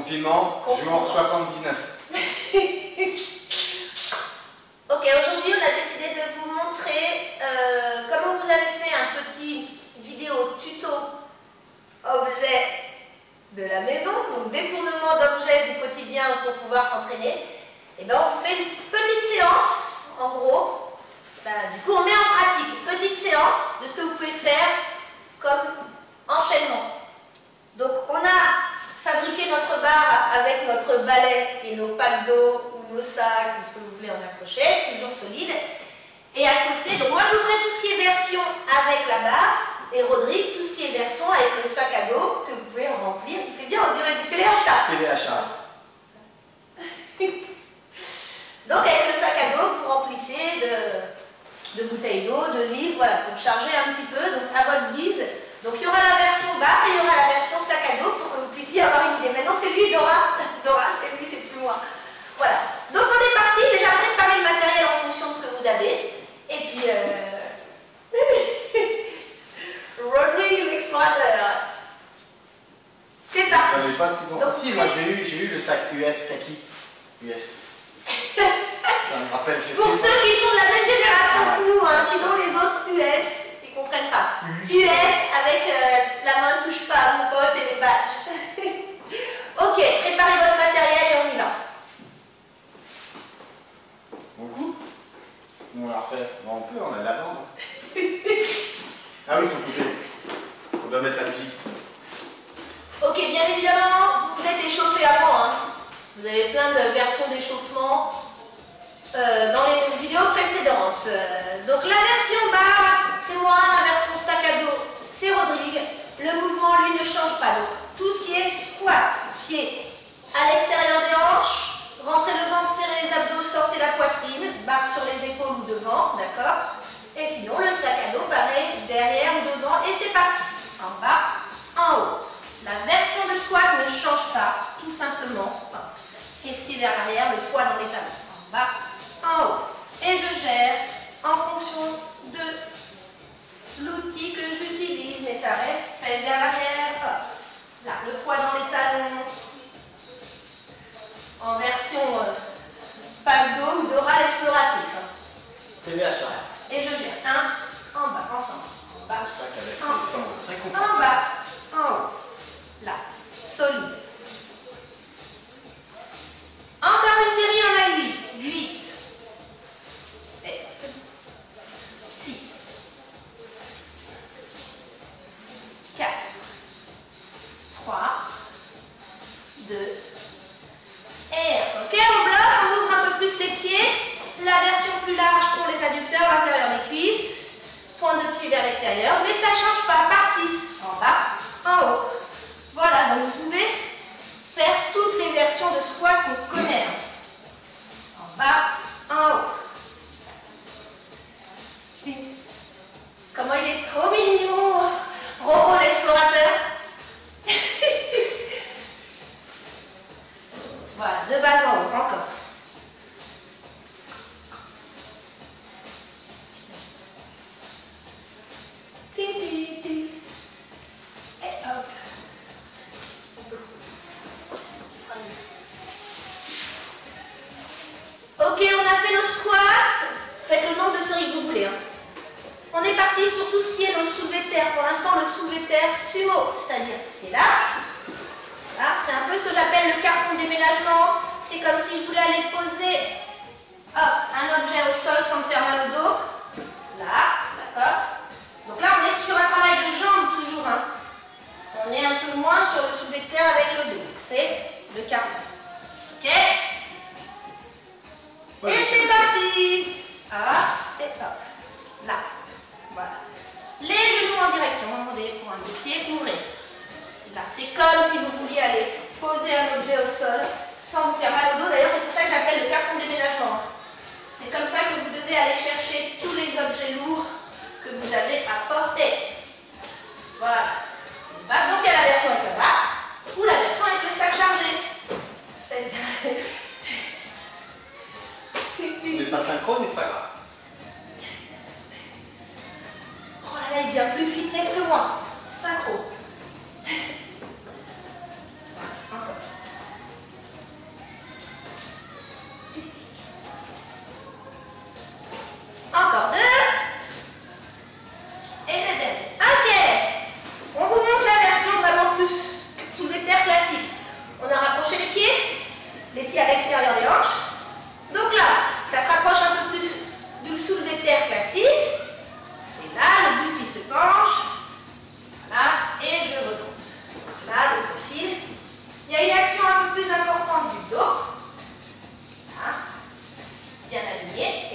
Confinement, jour 79. Ok, aujourd'hui on a décidé de vous montrer comment vous avez fait un petit vidéo tuto objet de la maison, donc détournement d'objets du quotidien pour pouvoir s'entraîner. Et bien on vous fait une petite séance, en gros. Du coup on met en pratique une petite séance de ce que vous pouvez faire comme enchaînement. Donc on a fabriqué notre barre avec notre balai et nos packs d'eau ou nos sacs ou ce que vous voulez en accrocher, toujours solide. Et à côté, donc moi je vous ferai tout ce qui est version avec la barre et Rodrigue tout ce qui est version avec le sac à dos que vous pouvez remplir. Il fait bien, on dirait du téléachat. Téléachat. Donc avec le sac à dos, vous remplissez de bouteilles d'eau, de livres, voilà, pour charger un petit peu, donc à votre guise. Donc il y aura la version barre et il y aura la version sac à dos pour que vous puissiez avoir une idée. Maintenant c'est lui, Dora. Dora, c'est lui, c'est plus moi. Voilà. Donc on est parti, déjà préparer le matériel en fonction de ce que vous avez. Et puis, Rodrigue l'explorateur. C'est parti. Pas si bon. Donc, si, moi j'ai eu le sac US Kaki. US. Ça me rappelle, pour ceux qui sont de la même génération que nous, hein, sinon les autres US, ils ne comprennent pas. US avec la main ne touche pas à mon pote et les badges. Ok, préparez votre matériel et on y va. Bon coup. On l'a refait. Bon, on peut, on a de la bande. Ah oui, il faut couper. On doit mettre la musique. Ok, bien évidemment, vous êtes échauffé avant. Hein. Vous avez plein de versions d'échauffement dans les vidéos précédentes. Donc la version barre, c'est moi, la version sac à dos, c'est Rodrigue. Le mouvement, lui, ne change pas. Donc tout ce qui est squat, pied à l'extérieur des hanches, rentrez le ventre, serrez les abdos, sortez la poitrine, barre sur les épaules ou devant, d'accord? Et sinon, le sac à dos, pareil, derrière ou devant, et c'est parti. En bas, en haut. La version de squat ne change pas, tout simplement. Fessier vers l'arrière, le poids dans les talons. En bas, en haut. Et je gère en fonction de l'outil que j'utilise. Et ça reste fesses vers l'arrière. Hop. Là, le poids dans les talons. En version pack d'eau ou Dora l'exploratrice. Téléachat. Et je gère. Un, en bas, ensemble. En bas, Le sac avec en les sons très haut. confortables. En bas, en haut. Là, solide. Encore une série, on a 8. 8. 7. 6. 4. 3. 2. Et ok, on bloque, on ouvre un peu plus les pieds. La version plus large pour les adducteurs, l'intérieur des cuisses. Pointe de pied vers l'extérieur, mais ça ne change pas. Parti. En bas, en haut. Voilà, donc vous pouvez faire toutes les versions de squat qu'on connaît. En bas, en haut. Comment il est trop mignon, Robot l'explorateur. Voilà, de bas en haut, encore. Et hop. Ok, on a fait nos squats. Faites le nombre de séries que vous voulez. Hein. On est parti sur tout ce qui est nos soulevés de terre. Pour l'instant, le soulevé de terre sumo, c'est-à-dire c'est large. Là, c'est un peu ce que j'appelle le carton de déménagement. C'est comme si je voulais aller poser un objet au sol sans me faire mal au dos. Là, d'accord. Donc là, on est sur un travail de jambes toujours. Hein. On est un peu moins sur le soulevé de terre avec le dos. C'est le carton. Ok? Et c'est parti. Et hop. Là. Voilà. Les genoux en direction des pointes de pied, ouvrez. Là, c'est comme si vous vouliez aller poser un objet au sol sans vous faire mal au dos. D'ailleurs, c'est pour ça que j'appelle le carton déménagement. C'est comme ça que vous devez aller chercher tous les objets lourds que vous avez à porter. Voilà. Donc, il y a la version avec la barre ou la version avec le sac chargé. On n'est pas synchrone, mais c'est pas grave. Oh là là, il devient plus fitness que moi. Synchro. Encore.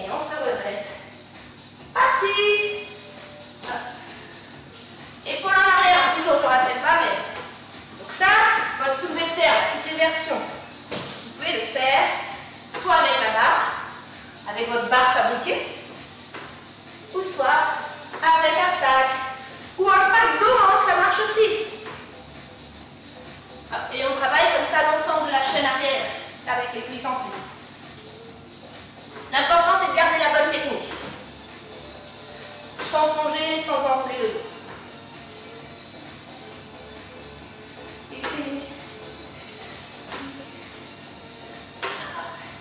Et on se redresse. Parti. Épaule en arrière, toujours, je ne rappelle pas, mais... Donc ça, votre soulevé de terre, toutes les versions, vous pouvez le faire soit avec la barre, avec votre barre fabriquée, ou soit avec un sac, ou un pack d'eau, hein, ça marche aussi. Et on travaille comme ça l'ensemble de la chaîne arrière, avec les cuisses en plus. L'important, c'est de garder la bonne technique. Sans plonger, sans enrouler le dos.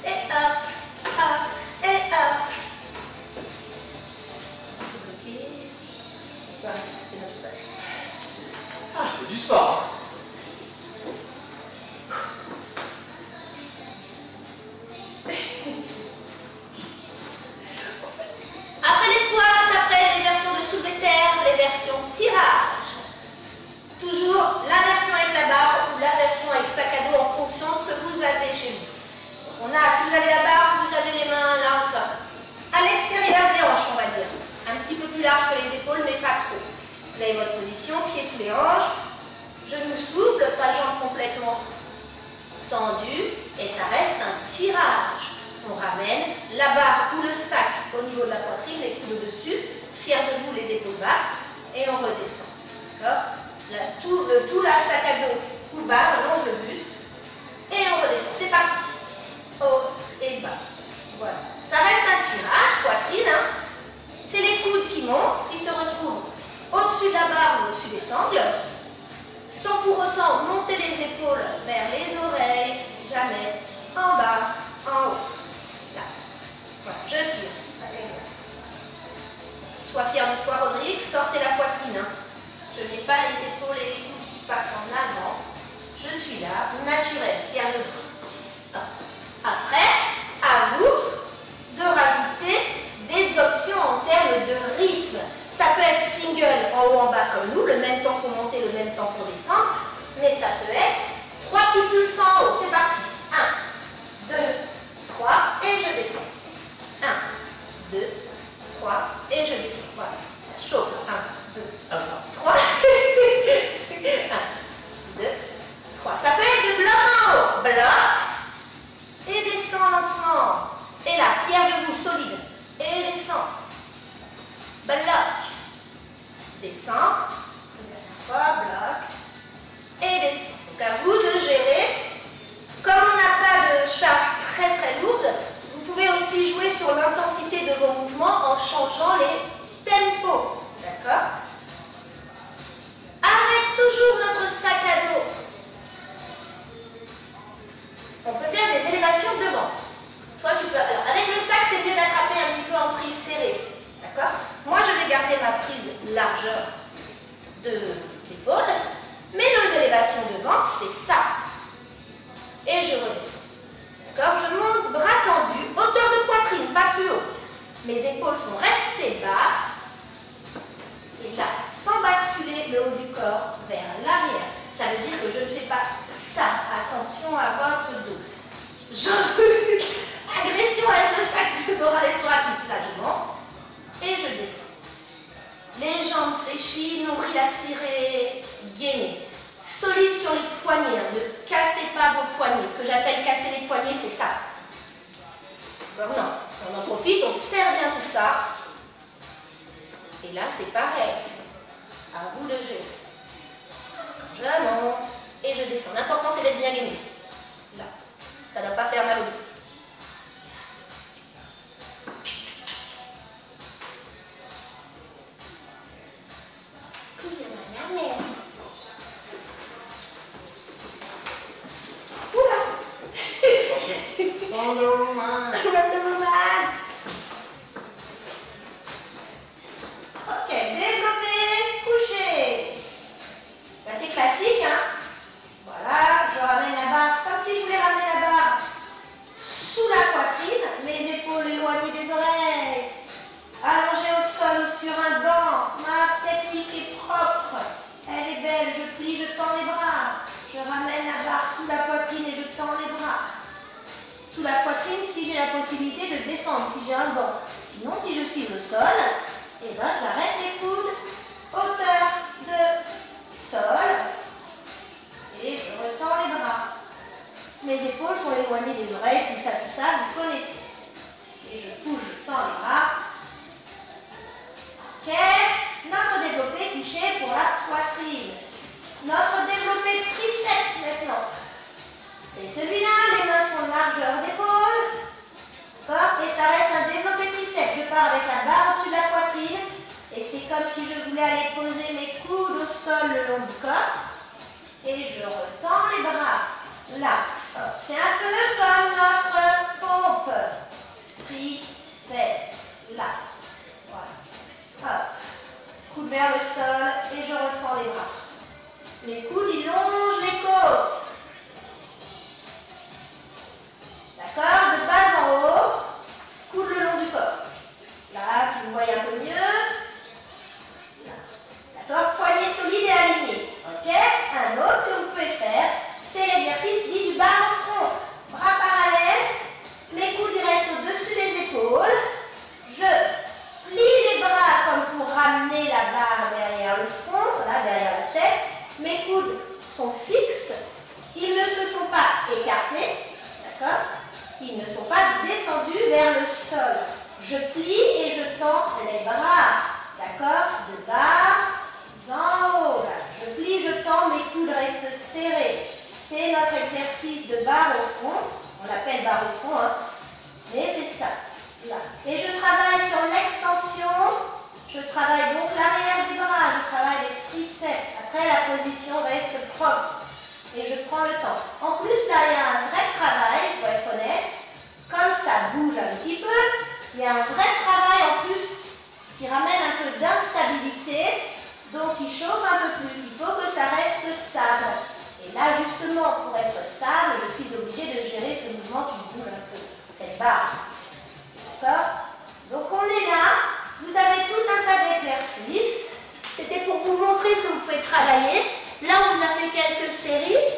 Et hop, hop, et hop. Ok. Je dois rester dans le sol. Ah, c'est du sport. Après les squats, après les versions de soulevé de terre, les versions tirage. Toujours la version avec la barre ou la version avec sac à dos en fonction de ce que vous avez chez vous. Donc on a, si vous avez la barre, vous avez les mains là, comme ça. À l'extérieur des hanches, on va dire. Un petit peu plus large que les épaules, mais pas trop. Vous avez votre position, pied sous les hanches, genoux souples, pas jambes complètement tendues, et ça reste un tirage. On ramène la barre ou le sac au niveau de la poitrine, les coudes au-dessus, fiers de vous, les épaules basses, et on redescend. D'accord? Tout la sac à dos ou bas, on longe le buste, et on redescend. C'est parti. Haut et bas. Voilà. Ça reste un tirage, poitrine. Hein. C'est les coudes qui montent, qui se retrouvent au-dessus de la barre ou au-dessus des sangles, sans pour autant monter les épaules vers les oreilles, jamais, en bas, en haut. Là. Voilà, je tire. Exact. Sois fier de toi, Rodrigue, sortez la poitrine. Hein. Je n'ai pas les épaules et les coudes qui partent en avant. Je suis là, naturel, fier de vous. Après, à vous de rajouter des options en termes de rythme. Ça peut être single en haut en bas comme nous, le même temps pour monter, le même temps pour descendre, mais ça peut être 3 petits pulses en haut. C'est parti. 1, 2, 3 et je descends. 1, 2, 3 et je descends. Voilà, ça chauffe. 1, 2, 3. 1, 2, 3. Ça peut être de bloc en haut. Bloc et descend lentement. Et là, fier de vous, solide. Et descend. Bloc. Descend. Une fois, bloc. Et descend. Donc à vous de gérer. Comme on n'a pas de charge très très lourde, vous pouvez aussi jouer sur l'intensité de vos mouvements en changeant les tempos. D'accord? Avec toujours notre sac à dos. On peut faire des élévations devant. Toi, tu peux. Alors, avec le sac, c'est mieux d'attraper un petit peu en prise serrée. D'accord? Moi, je vais garder ma prise largeur de l'épaule, mais nos élévations devant, c'est ça. Et je redescends. D'accord? Je monte bras tendu, hauteur de poitrine, pas plus haut. Mes épaules sont restées basses. Et là, sans basculer le haut du corps vers l'arrière. Ça veut dire que je ne fais pas ça. Attention à votre dos. Agression avec le sac de Dora l'exploratrice. Là, je monte et je descends. Les jambes fléchies, nombril aspiré, gainé. Solide sur les poignets. Hein. Ne cassez pas vos poignets. Ce que j'appelle casser les poignets, c'est ça. Alors non, on en profite, on serre bien tout ça. Et là, c'est pareil. À vous de gérer. Je monte et je descends. L'important, c'est d'être bien gainé. Là. Ça ne doit pas faire mal au dos. Oula! Wonder Woman. Wonder Woman. Ok, développer, coucher. Là, c'est classique, hein? Voilà, je ramène la barre comme si je voulais ramener la barre descendre si j'ai un banc. Sinon, si je suis au sol, eh ben, j'arrête les coudes, hauteur de sol, et je retends les bras. Mes épaules sont éloignées des oreilles, tout ça, vous connaissez. Et je pousse, je tends les bras. Ok, notre développé couché pour la poitrine. Notre développé triceps maintenant. C'est celui-là, les mains sont de largeur d'épaule. D'accord? Et ça reste un développé triceps. Je pars avec la barre au-dessus de la poitrine. Et c'est comme si je voulais aller poser mes coudes au sol le long du corps. Et je retends les bras. Là. C'est un peu comme notre pompe. Triceps. Là. Voilà. Hop. Coude vers le sol et je retends les bras. Les coudes, ils longent les côtes. D'accord? De bas en haut, coude le long du corps. Là, si vous voyez un peu mieux. D'accord? Poignets solides et alignés. Ok? Un autre que vous pouvez faire, c'est l'exercice dit du bar au front. Bras parallèles, mes coudes ils restent au-dessus des épaules. Je plie les bras comme pour ramener la barre derrière le front, voilà, derrière la tête. Mes coudes sont fixes, ils ne se sont pas écartés, d'accord? Ils ne sont pas descendus vers le sol. Je plie et je tends les bras, d'accord? De bas en haut, là. Je plie, je tends, mes coudes restent serrés. C'est notre exercice de barre au front, on l'appelle barre au front, hein? Mais c'est ça, là. Et je travaille sur l'extension. Je travaille donc l'arrière du bras, je travaille les triceps. Après, la position reste propre. Et je prends le temps. En plus, là, il y a un vrai travail, il faut être honnête. Comme ça bouge un petit peu, il y a un vrai travail en plus qui ramène un peu d'instabilité. Donc, il chauffe un peu plus. Il faut que ça reste stable. Et là, justement, pour être stable, je suis obligée de gérer ce mouvement qui bouge un peu. Cette barre. D'accord? Donc, on est là. Vous avez tout un tas d'exercices. C'était pour vous montrer ce que vous pouvez travailler. Là, on vous a fait quelques séries.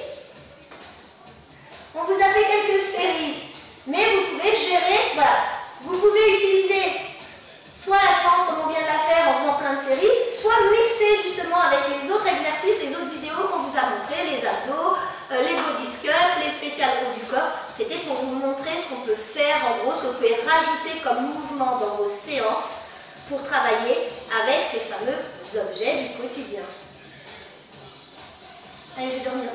Mais vous pouvez gérer, voilà. Vous pouvez utiliser soit la séance comme on vient de la faire en faisant plein de séries, soit mixer justement avec les autres exercices, les autres vidéos qu'on vous a montré, les abdos, les body sculpt, les spéciales haut du corps. C'était pour vous montrer ce qu'on peut faire, en gros, ce que vous pouvez rajouter comme mouvement dans vos séances pour travailler avec ces fameux objets du quotidien. Allez, je vais dormir.